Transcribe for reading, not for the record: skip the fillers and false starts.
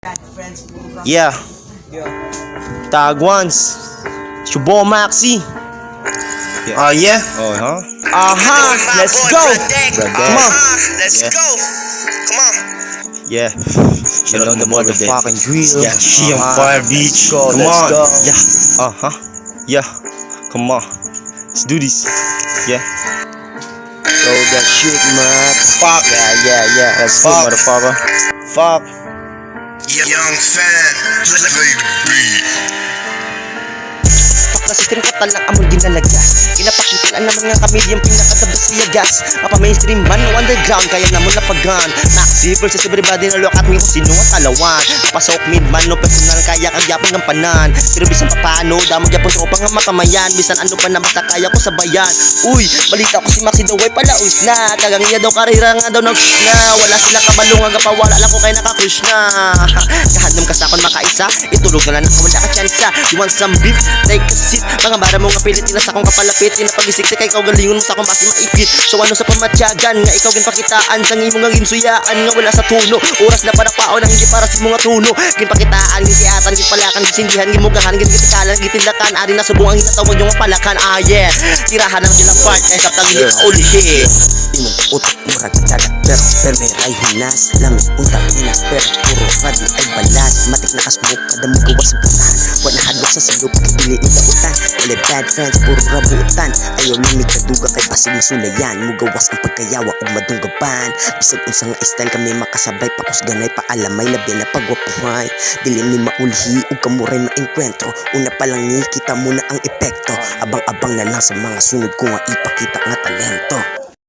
Yeah. Tag once. It's your boy Maxi. Yeah. Oh, huh? Let's go. Come on. Let's Yeah. go. Come on. Yeah. You know the motherfucking drill. Yeah, she on fire, bitch. Go, Come let's on. go. Yeah. Yeah. Come on. Let's do this. Yeah. Throw that shit, Max. Fuck. Yeah. Let's go, Fuck. motherfucker. Fuck. Young fan, play the beat. Kasi krinkotan lang amon ginalagas. Pinapakitaan naman nga kami yung pinakadabas sa yagas. Mapa mainstream man o underground kaya namon napagan. Maxi versus everybody na look at me kung sino ang talawan. Pasok mid man no personal kaya kagyapon ng panan. Pero bisan papano damag yapon tropa nga makamayan. Bisan ano pa na basta kaya ko sabayan. Uy, balita ko si Maxi daw ay palaos na. Kagang niya daw karira nga daw na. Wala sila kabalong nga pawala lang ko kay nakakush na. Kahandom ka sa akon makaisa. Itulog na lang wala ka tsansa. You want some beef? Take a seat. Mga bara mo nga pilit ina sa akong kapalapit. Inapagisik kay ikaw galingon mo sa akong basi maipit. So ano sa pamatyagan nga ikaw ginpakitaan. Sa ngimo nga ginsuyaan nga wala sa tuno. Oras na para paon ang hindi para sa mga tuno. Ginpakitaan, ginsiatan, ginpalakan, gisindihan, gimugahan, gintikalan, gitindakan. Ari na subong ang hinatawag yung palakan. Yeah, tirahan ang sila part kaya sa tagili uli shit. Imong utak murag dagat pero may ray hinas lang utak nila pero puro radi ay balas. Matik na kasmoke kada mo gawas sa putahan. Wala hadlok sa silog kibili ni dautan. Wala bad friends puro rabutan. Ayaw mimig kaduga kay pasig masulayan. Mugawas ang pagkayawa ug madunggaban. Bisag unsa nga style kami makasabay pakos ganay paalamay labi na pagwapuhay. Dili ni maulhi ug kamuray maengkwentro. Una pa lang ni kita muna ang epekto. Abang-abang na lang sa mga sunod ko nga ipakita nga talento.